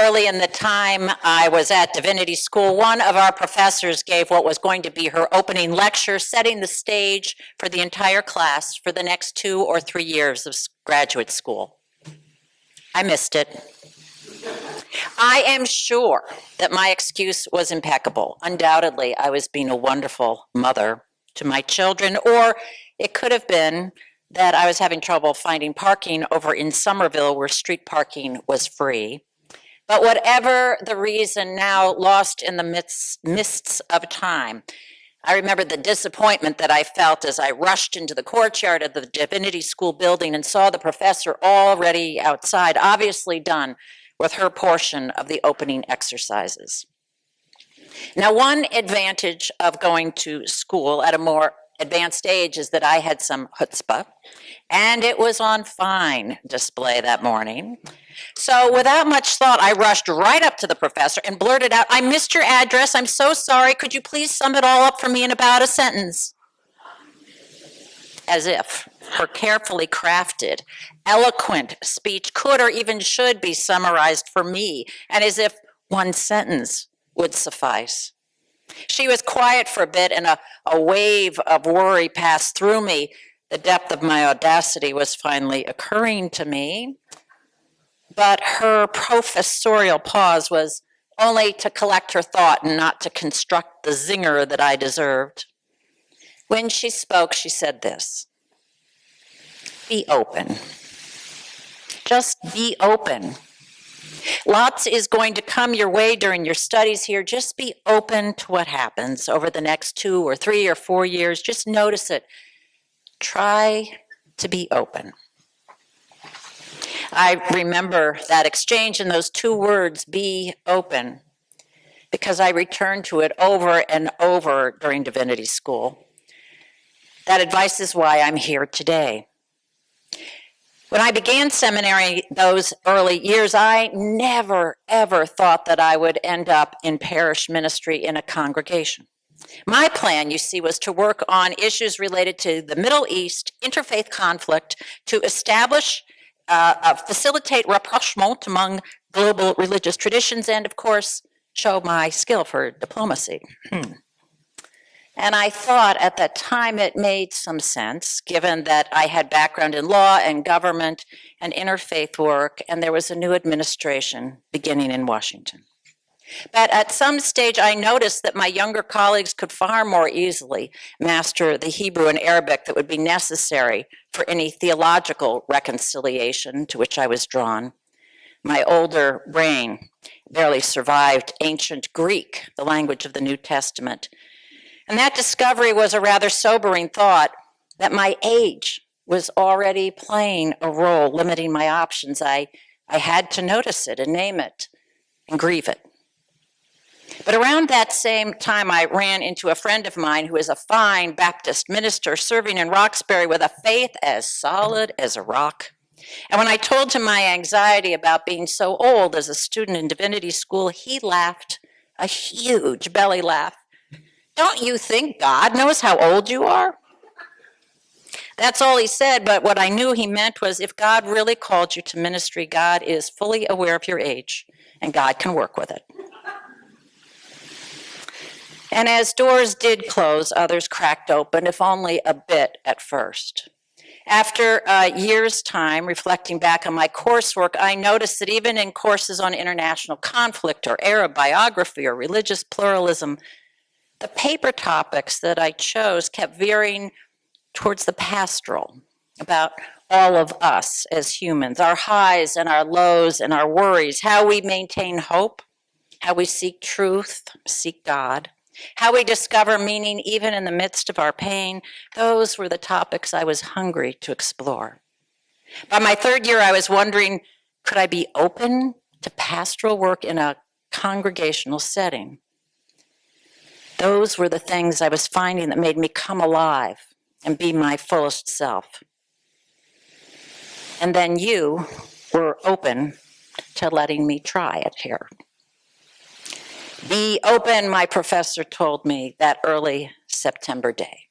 early in the time I was at divinity school, one of our professors gave what was going to be her opening lecture, setting the stage for the entire class for the next 2 or 3 years of graduate school. I missed it. I am sure that my excuse was impeccable. Undoubtedly, I was being a wonderful mother to my children, or it could have been that I was having trouble finding parking over in Somerville where street parking was free. But whatever the reason, now lost in the mists of time, I remember the disappointment that I felt as I rushed into the courtyard of the Divinity School building and saw the professor already outside, obviously done with her portion of the opening exercises. Now, one advantage of going to school at a more advanced age is that I had some chutzpah, and it was on fine display that morning. So without much thought, I rushed right up to the professor and blurted out, "I missed your address. I'm so sorry. Could you please sum it all up for me in about a sentence?" As if her carefully crafted, eloquent speech could or even should be summarized for me, and as if one sentence would suffice. She was quiet for a bit, and a wave of worry passed through me. The depth of my audacity was finally occurring to me, but her professorial pause was only to collect her thought and not to construct the zinger that I deserved. When she spoke, she said this: "Be open. Just be open. Lots is going to come your way during your studies here. Just be open to what happens over the next 2 or 3 or 4 years. Just notice it. Try to be open." I remember that exchange and those 2 words, "be open," because I returned to it over and over during divinity school. That advice is why I'm here today. When I began seminary those early years, I never, ever thought that I would end up in parish ministry in a congregation. My plan, you see, was to work on issues related to the Middle East, interfaith conflict, to establish, facilitate rapprochement among global religious traditions, and of course, show my skill for diplomacy. And I thought at that time it made some sense, given that I had background in law and government and interfaith work, and there was a new administration beginning in Washington. But at some stage, I noticed that my younger colleagues could far more easily master the Hebrew and Arabic that would be necessary for any theological reconciliation to which I was drawn. My older brain barely survived ancient Greek, the language of the New Testament. And that discovery was a rather sobering thought, that my age was already playing a role limiting my options. I had to notice it and name it and grieve it. But around that same time, I ran into a friend of mine who is a fine Baptist minister serving in Roxbury with a faith as solid as a rock. And when I told him my anxiety about being so old as a student in divinity school, he laughed a huge belly laugh. "Don't you think God knows how old you are?" That's all he said, but what I knew he meant was, if God really called you to ministry, God is fully aware of your age, and God can work with it. And as doors did close, others cracked open, if only a bit at first. After a year's time reflecting back on my coursework, I noticed that even in courses on international conflict or Arab biography or religious pluralism, the paper topics that I chose kept veering towards the pastoral, about all of us as humans, our highs and our lows and our worries, how we maintain hope, how we seek truth, seek God, how we discover meaning even in the midst of our pain. Those were the topics I was hungry to explore. By my 3rd year, I was wondering, could I be open to pastoral work in a congregational setting? Those were the things I was finding that made me come alive and be my fullest self. And then you were open to letting me try it here. Be open, my professor told me that early September day.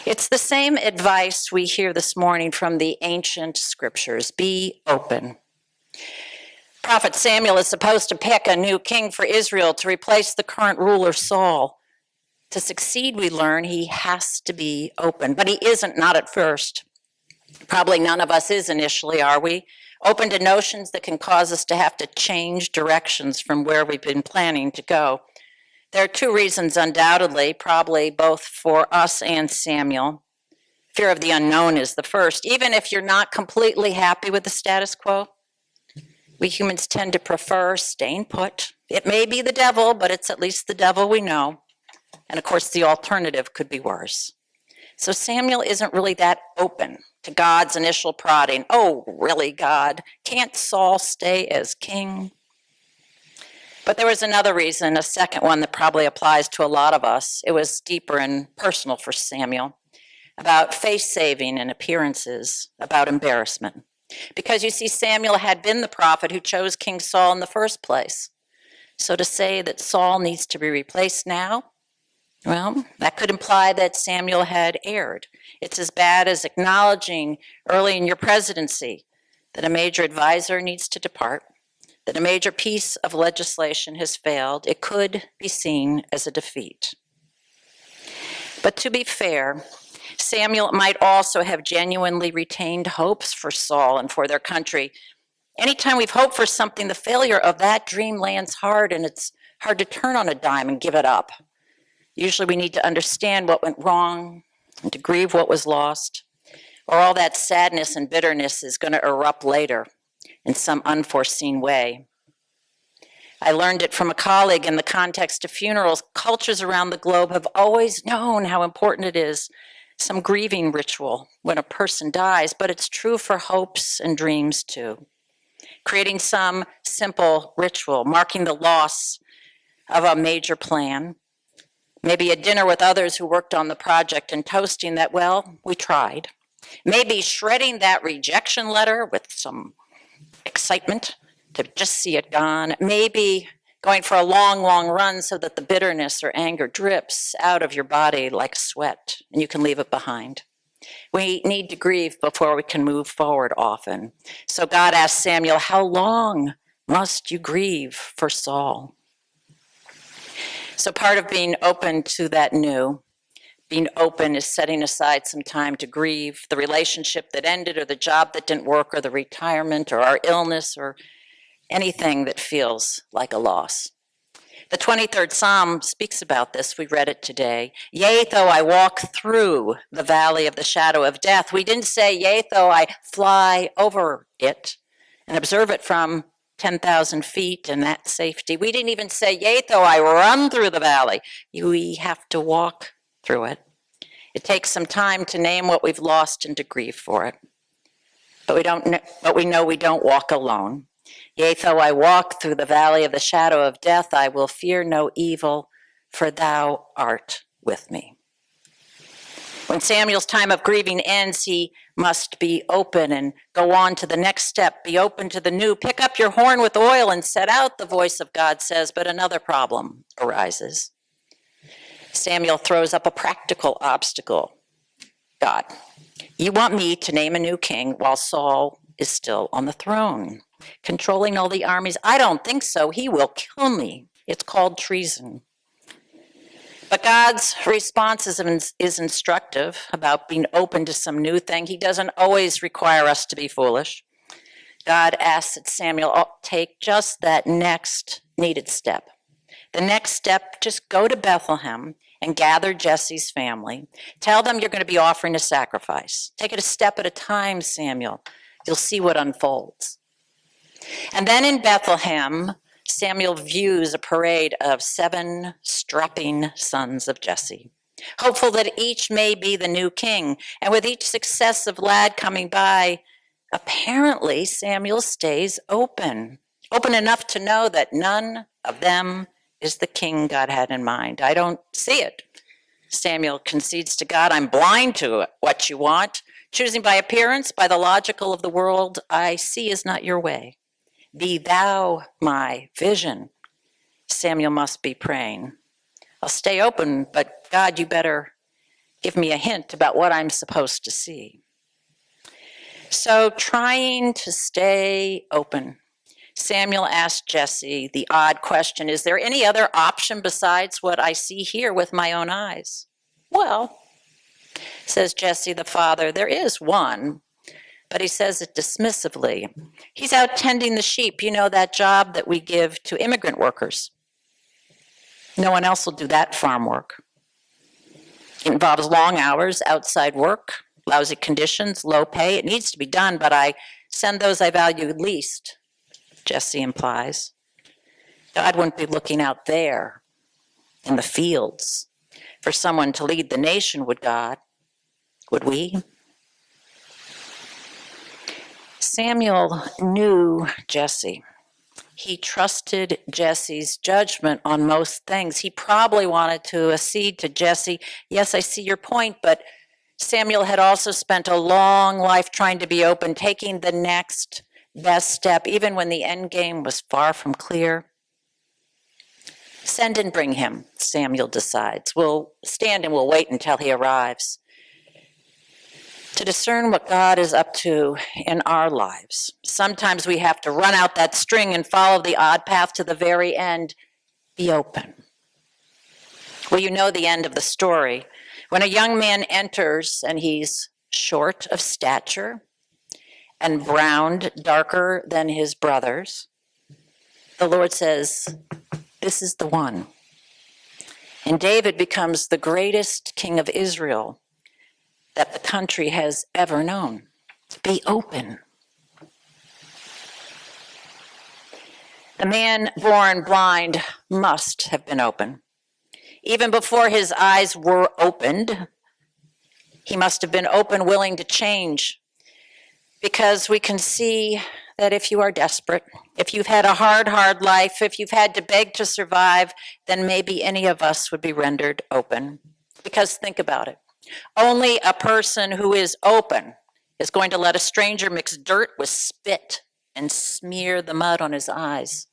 It's the same advice we hear this morning from the ancient scriptures: be open. Prophet Samuel is supposed to pick a new king for Israel to replace the current ruler Saul. To succeed, we learn he has to be open, but he isn't, not at first. Probably none of us is initially, are we? Open to notions that can cause us to have to change directions from where we've been planning to go. There are two reasons, undoubtedly, probably both for us and Samuel. Fear of the unknown is the first. Even if you're not completely happy with the status quo, we humans tend to prefer staying put. It may be the devil, but it's at least the devil we know. And of course, the alternative could be worse. So Samuel isn't really that open to God's initial prodding. Oh, really, God? Can't Saul stay as king? But there was another reason, a second one that probably applies to a lot of us. It was deeper and personal for Samuel, about face saving and appearances, about embarrassment. Because you see, Samuel had been the prophet who chose King Saul in the first place. So to say that Saul needs to be replaced now, well, that could imply that Samuel had erred. It's as bad as acknowledging early in your presidency that a major advisor needs to depart, that a major piece of legislation has failed. It could be seen as a defeat. But to be fair, Samuel might also have genuinely retained hopes for Saul and for their country. Anytime we've hoped for something, the failure of that dream lands hard, and it's hard to turn on a dime and give it up. Usually we need to understand what went wrong and to grieve what was lost, or all that sadness and bitterness is going to erupt later in some unforeseen way. I learned it from a colleague in the context of funerals. Cultures around the globe have always known how important it is, some grieving ritual when a person dies, but it's true for hopes and dreams too. Creating some simple ritual, marking the loss of a major plan, maybe a dinner with others who worked on the project and toasting that, well, we tried. Maybe shredding that rejection letter with some excitement to just see it gone. Maybe going for a long, long run so that the bitterness or anger drips out of your body like sweat and you can leave it behind. We need to grieve before we can move forward often. So God asked Samuel, how long must you grieve for Saul? So part of being open to that new, being open is setting aside some time to grieve the relationship that ended or the job that didn't work or the retirement or our illness or anything that feels like a loss. The 23rd Psalm speaks about this. We read it today. Yea, though I walk through the valley of the shadow of death. We didn't say, yea, though I fly over it and observe it from 10,000 feet and that safety. We didn't even say, yea, though I run through the valley. We have to walk through it. It takes some time to name what we've lost and to grieve for it. But we know we don't walk alone. Yea, though I walk through the valley of the shadow of death, I will fear no evil, for thou art with me. When Samuel's time of grieving ends, he must be open and go on to the next step, be open to the new. Pick up your horn with oil and set out, the voice of God says, but another problem arises. Samuel throws up a practical obstacle. God, you want me to name a new king while Saul is still on the throne, controlling all the armies? I don't think so. He will kill me. It's called treason. But God's response is instructive about being open to some new thing. He doesn't always require us to be foolish. God asks that Samuel take just that next needed step. The next step, just go to Bethlehem and gather Jesse's family. Tell them you're going to be offering a sacrifice. Take it a step at a time, Samuel. You'll see what unfolds. And then in Bethlehem, Samuel views a parade of 7 strapping sons of Jesse, hopeful that each may be the new king. And with each successive lad coming by, apparently Samuel stays open enough to know that none of them is the king God had in mind. I don't see it. Samuel concedes to God, I'm blind to what you want. Choosing by appearance, by the logical of the world, I see is not your way. Be thou my vision. Samuel must be praying. I'll stay open, but God, you better give me a hint about what I'm supposed to see. So trying to stay open, Samuel asked Jesse the odd question, is there any other option besides what I see here with my own eyes? Well, says Jesse the father, there is one, but he says it dismissively. He's out tending the sheep, you know, that job that we give to immigrant workers. No one else will do that farm work. It involves long hours, outside work, lousy conditions, low pay. It needs to be done, but I send those I value least, Jesse implies. God wouldn't be looking out there in the fields for someone to lead the nation, would God? Would we? Samuel knew Jesse. He trusted Jesse's judgment on most things. He probably wanted to accede to Jesse. Yes, I see your point, but Samuel had also spent a long life trying to be open, taking the next best step, even when the end game was far from clear. Send and bring him, Samuel decides. We'll stand and we'll wait until he arrives. To discern what God is up to in our lives, sometimes we have to run out that string and follow the odd path to the very end. Be open. Well, you know the end of the story. When a young man enters and he's short of stature and browned darker than his brothers, the Lord says, this is the one. And David becomes the greatest king of Israel that the country has ever known. Be open. The man born blind must have been open. Even before his eyes were opened, he must have been open, willing to change. Because we can see that if you are desperate, if you've had a hard life, if you've had to beg to survive, then maybe any of us would be rendered open. Because think about it. Only a person who is open is going to let a stranger mix dirt with spit and smear the mud on his eyes.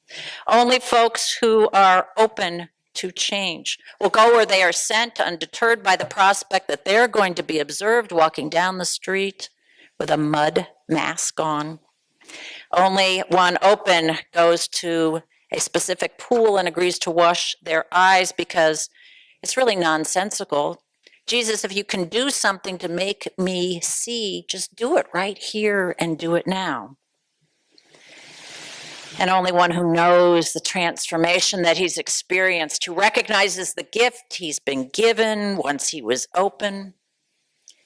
Only folks who are open to change will go where they are sent, undeterred by the prospect that they're going to be observed walking down the street with a mud mask on. Only one open goes to a specific pool and agrees to wash their eyes because it's really nonsensical. Jesus, if you can do something to make me see, just do it right here and do it now. And only one who knows the transformation that he's experienced, who recognizes the gift he's been given once he was open,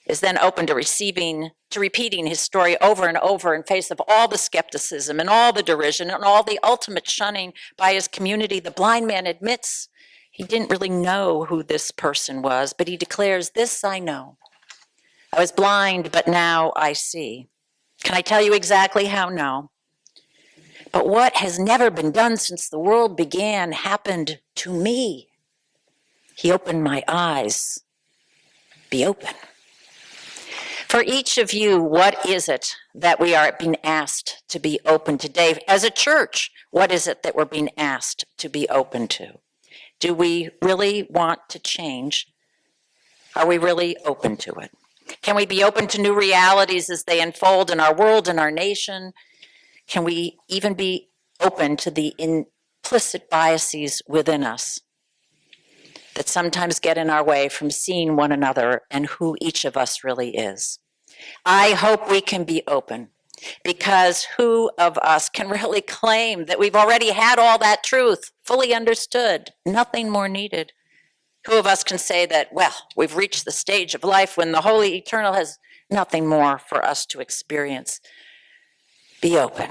is then open to repeating his story over and over in face of all the skepticism and all the derision and all the ultimate shunning by his community. The blind man admits he didn't really know who this person was, but he declares, this I know. I was blind, but now I see. Can I tell you exactly how? No. But what has never been done since the world began happened to me. He opened my eyes. Be open. For each of you, what is it that we are being asked to be open today? As a church, what is it that we're being asked to be open to? Do we really want to change? Are we really open to it? Can we be open to new realities as they unfold in our world and our nation? Can we even be open to the implicit biases within us that sometimes get in our way from seeing one another and who each of us really is? I hope we can be open, because who of us can really claim that we've already had all that truth fully understood, nothing more needed? Who of us can say that, well, we've reached the stage of life when the Holy Eternal has nothing more for us to experience? Be open.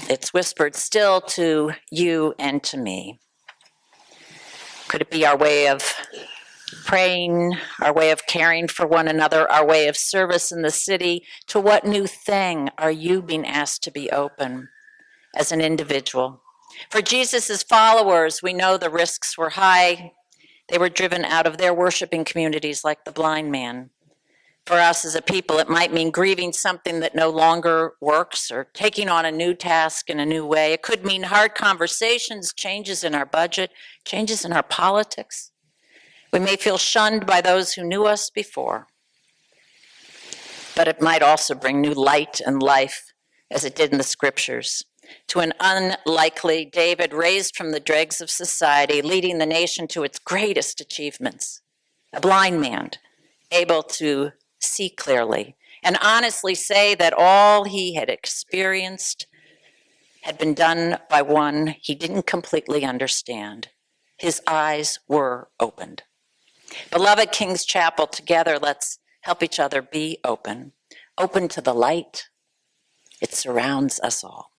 It's whispered still to you and to me. Could it be our way of praying, our way of caring for one another, our way of service in the city? To what new thing are you being asked to be open as an individual? For Jesus' followers, we know the risks were high. They were driven out of their worshiping communities like the blind man. For us as a people, it might mean grieving something that no longer works or taking on a new task in a new way. It could mean hard conversations, changes in our budget, changes in our politics. We may feel shunned by those who knew us before, but it might also bring new light and life, as it did in the scriptures. to an unlikely David raised from the dregs of society, leading the nation to its greatest achievements. A blind man, able to see clearly and honestly say that all he had experienced had been done by one he didn't completely understand. His eyes were opened. Beloved King's Chapel, together let's help each other be open, open to the light. It surrounds us all.